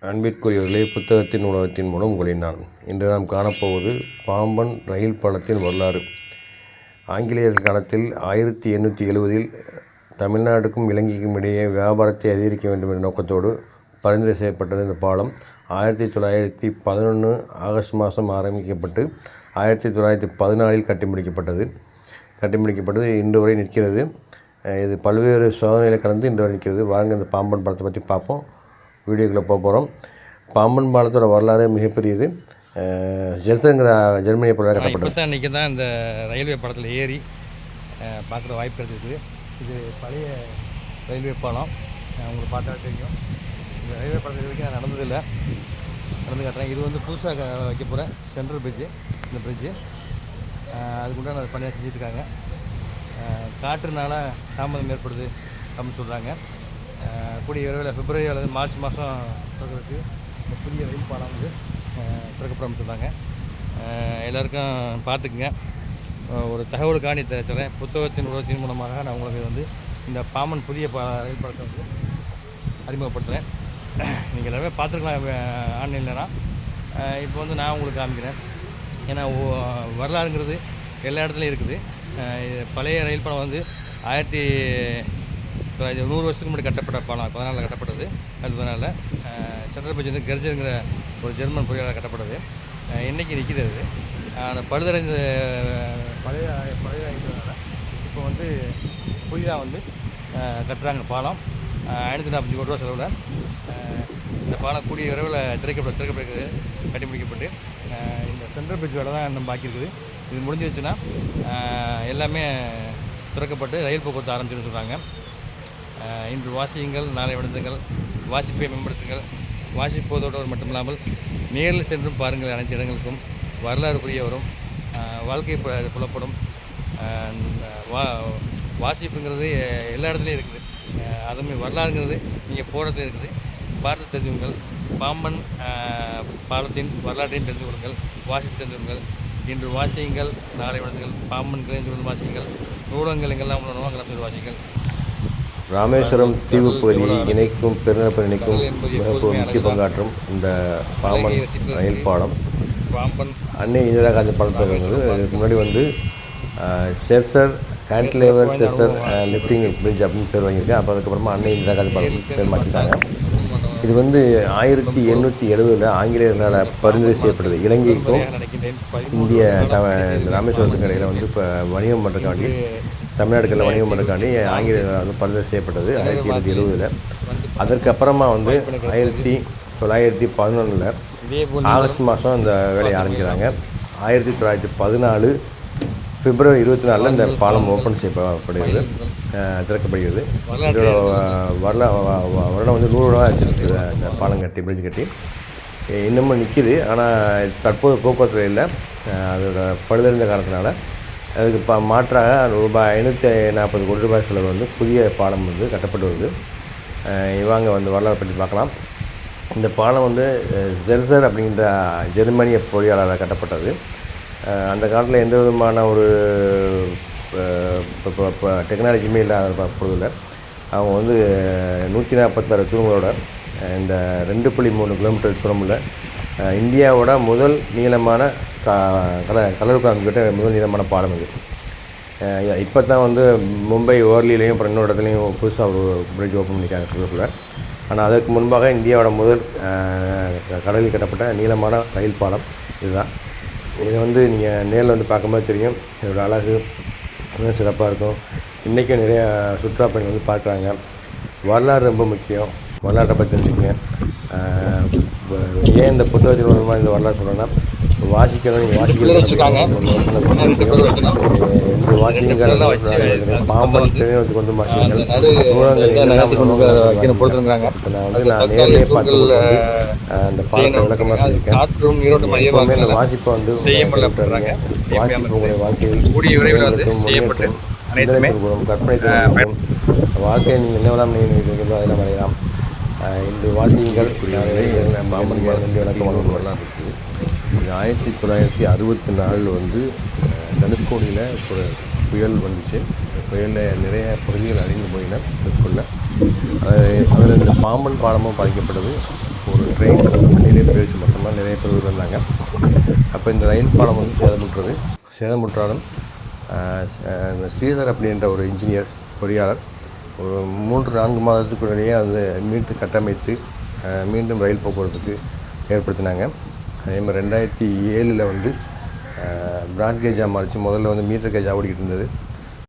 அன்பிற்குரியவர்களே, புத்தகத்தின் உலகத்தின் மூலம் உங்களை நான் இன்று நாம் காணப்போவது பாம்பன் ரயில் பாலத்தின் வரலாறு. ஆங்கிலேயர் காலத்தில் 1870இல் தமிழ்நாடுக்கும் இலங்கைக்கும் இடையே வியாபாரத்தை அதிகரிக்க வேண்டும் என்ற நோக்கத்தோடு பரிந்துரை செய்யப்பட்டது. இந்த பாலம் 1911 ஆகஸ்ட் மாதம் ஆரம்பிக்கப்பட்டு 1914இல் கட்டி முடிக்கப்பட்டது. இன்று வரை நிற்கிறது. இது பல்வேறு சோதனைகளை கடந்து இன்று வரை நிற்கிறது. வாங்க இந்த பாம்பன் பாலத்தை பற்றி பார்ப்போம். வீடியோக்குள்ளே போகிறோம். பாம்பன் பாலத்தோட வரலாறு மிகப்பெரியது. ஜெர்சன்கிற ஜெர்மனியை போல கட்டப்பட்டது. இப்போ தான் இன்றைக்கி தான் இந்த ரயில்வே பாலத்தில் ஏறி பார்க்குற வாய்ப்பு இருக்குது. இது பழைய ரயில்வே பாலம். உங்களுக்கு பார்த்தா தெரியும். இந்த ரயில்வே பாலத்தில் வரைக்கும் நான் நடந்து காட்டுறேன். இது வந்து புதுசாக வைக்க போகிற சென்ட்ரல் பிரிட்ஜு. இந்த பிரிட்ஜு அதுக்குண்டான பணியாக செஞ்சுருக்காங்க. காற்றுனால தாமதம் ஏற்படுது அப்படின்னு சொல்கிறாங்க. கூடிய விரைவில் பிப்ரவரி அல்லது மார்ச் மாதம் திறக்கிறதுக்கு இந்த புதிய ரயில் பாலம் வந்து திறக்கப்படும் சொல்கிறாங்க. எல்லாருக்கும் பார்த்துக்குங்க. ஒரு தகவலுக்காண்டி தரேன். புத்தகத்தின் உலகத்தின் மூலமாக நான் உங்களுக்கு வந்து இந்த பாம்பன் புதிய ரயில் பாலத்தை வந்து அறிமுகப்படுத்துகிறேன். நீங்கள் எல்லாருமே பார்த்துருக்கலாம் ஆன்லைன்லனா. இப்போ வந்து நான் உங்களுக்கு காமிக்கிறேன். ஏன்னா வரலாறுங்கிறது எல்லா இடத்துலையும் இருக்குது. பழைய ரயில் பாலம் வந்து 100 வருஷத்துக்கு முன்னாடி கட்டப்பட்ட பாலம். 14 கட்டப்பட்டது. அதனால் சென்ட்ரல் பிரிட்ஜ் வந்து கெர்ஜருங்கிற ஒரு ஜெர்மன் பொறியாளர் கட்டப்பட்டது. இன்றைக்கி நிற்கிறது. அந்த பழுதடைந்த பழைய இப்போ வந்து புதிதாக வந்து கட்டுறாங்க பாலம். 540 கோடி ரூபா செலவில் இந்த பாலம் கூடிய விரைவில் திறக்கப்படுகிறது. கட்டி முடிக்கப்பட்டு இந்த சென்ட்ரல் பிரிட்ஜ் வேலை தான் நம்ம பாக்கியிருக்குது. இது முடிஞ்சிருச்சுன்னா எல்லாமே திறக்கப்பட்டு ரயில் போக்குவரத்து ஆரம்பிச்சுன்னு சொல்கிறாங்க. இன்று வாசியுங்கள், நாளை விழுந்துங்கள். வாசிப்பை மேம்படுத்துங்கள். வாசிப்பதோடு மட்டுமில்லாமல் நேரில் சென்றும் பாருங்கள். அனைத்து இடங்களுக்கும் வரலாறு புரிய வரும். வாழ்க்கை புலப்படும். வாசிப்புங்கிறது எல்லா இடத்துலையும் இருக்குது. அதுமாதிரி வரலாறுங்கிறது நீங்கள் போகிறது இருக்குது. பார்த்து தெரிஞ்சுங்கள். பாம்பன் பாலத்தின் வரலாற்றையும் தெரிந்து கொள்ளுங்கள். வாசித்து தெரிந்து கொள்ளுங்கள். இன்று வாசியுங்கள், நாளை விழுந்துங்கள். பாம்பன் கிளைந்து வாசியுங்கள். நூலகங்கள் எங்கெல்லாம் உள்ள நூலகங்கள் வாசியுங்கள். ராமேஸ்வரம் தீவு பகுதியை இணைக்கும் பெருநகரம் இணைக்கும் முக்கிய பங்காற்றும் இந்த பாம்பன் ரயில் பாலம் அன்னை இந்திரா காந்தி பாலத்தில் இருந்தது. இதுக்கு முன்னாடி வந்து செர்சர் கேன்டிலேவர் செர்சர் லிஃப்டிங் பிரிட்ஜ் அப்படின்னு பேர் வாங்கியிருக்கேன். அப்போ அதுக்கப்புறமா அன்னை இந்திரா காந்தி பாலம் பேர் மாற்றிட்டாங்க. இது வந்து 1870 ஆங்கிலேயர்களால் பரிந்துரை செய்யப்பட்டது. இலங்கைக்கும் இந்திய ராமேஸ்வரத்துக்கு இடையில் வந்து இப்போ வணிகம் பண்ணுறதுக்காண்டி, தமிழ்நாடுகளில் வணிகம் பண்ணுறதுக்காண்டி ஆங்கிலேயர்கள் வந்து பரிந்துரை செய்யப்பட்டது 1870. அதற்கப்புறமா வந்து 1911 ஆகஸ்ட் மாதம் இந்த வேலையை ஆரம்பிக்கிறாங்க. 1914 பிப்ரவரி 24 இந்த பாலம் ஓப்பன் செய்யப்படுகிறது, திறக்கப்படுகிறது. இதோட வருடம் வந்து 100 ரூபா வச்சுருக்குது. இந்த பாலம் பிரிட்ஜ் கட்டி இன்னமும் நிற்கிது. ஆனால் தற்போது போக்குவரத்து இல்லை. அதோட பழுதறிந்த காரணத்தினால அதுக்கு மாற்றாக ரூபாய் 540 கோடி ரூபாய் செலவு வந்து புதிய பாலம் வந்து கட்டப்பட்டு வருது. இவங்க வந்து வரலாறு பற்றி பார்க்கலாம். இந்த பாலம் வந்து ஜெர்சர் அப்படின்ற ஜெர்மனிய பொறியாளரால் கட்டப்பட்டது. அந்த காலத்தில் எந்த விதமான ஒரு டெக்னாலஜியுமே இல்லாத பொழுதில் அவங்க வந்து 146 தூண்களோட இந்த 2.3 கிலோமீட்டர் தூரமுள்ள இந்தியாவோட முதல் நீளமான கடலுக்கு முதல் நீளமான பாலம் இது. இப்போ தான் வந்து மும்பை ஓர்லிலையும் அப்புறம் இன்னொரு இடத்துலையும் புதுசாக ஒரு பிரிட்ஜ் ஓப்பன் பண்ணியிருக்காங்க கடலுக்குள்ள. ஆனால் அதற்கு முன்பாக இந்தியாவோட முதல் கடலில் கட்டப்பட்ட நீளமான ரயில் பாலம் இதுதான். இதை வந்து நீங்கள் நேரில் வந்து பார்க்கும்போது தெரியும். இதோட அழகு இன்னும் சிறப்பாக இருக்கும். இன்றைக்கும் நிறையா சுற்றுலா பயணிகள் வந்து பார்க்குறாங்க. வரலாறு ரொம்ப முக்கியம். வரலாற்றை பற்றி தெரிஞ்சுக்கங்க. ஏன் இந்த புத்தகத்தின் மூலமாக இந்த வரலாறு சொல்கிறேன்னா, வாசிக்கணும். நீங்கள் வாசிக்கிறது பாம்பன் வந்து வந்து வாசிங்கள். நான் நேரிலே பார்த்து அந்த பாலத்தை விளக்கமாக சொல்லியிருக்கேன். எப்போவுமே இந்த வாசிப்பை வந்து வாசிப்பு உங்களுடைய வாழ்க்கையில் கற்பனை திறனும் வாழ்க்கையை நீங்கள் என்னவெல்லாம் நினைக்கிறீங்களோ அதெல்லாம் வரையலாம். இன்று வாசியங்கள் பாம்பன் பாலம் விளக்கம் வரலாறு இருக்குது. இது 1964 வந்து தனுஷ்கோடியில் ஒரு புயல் வந்துச்சு. புயலில் நிறைய பகுதிகள் அழிந்து போயின. தனுஷ்கோடியில் அதில் இந்த பாம்பன் பாலமும் பாதிக்கப்பட்டது. ஒரு ட்ரெயின் தண்ணியிலே போயிடுச்சு. மொத்தமாக நிறைய பேர் உயிரிழந்தாங்க. அப்போ இந்த ரயில் பாலம் வந்து சேதமுற்றாலும் ஸ்ரீதர் அப்படின்ற ஒரு இன்ஜினியர் பொறியாளர் ஒரு 3-4 மாதத்துக்குள்ளேயே அது மீட்டு கட்டமைத்து மீண்டும் ரயில் போக்குவரத்துக்கு ஏற்படுத்தினாங்க. அதே மாதிரி 2007 வந்து பிராட் கேஜாக மாறிச்சு. முதல்ல வந்து மீட்டர் கேஜாக ஓடிக்கிட்டு இருந்தது.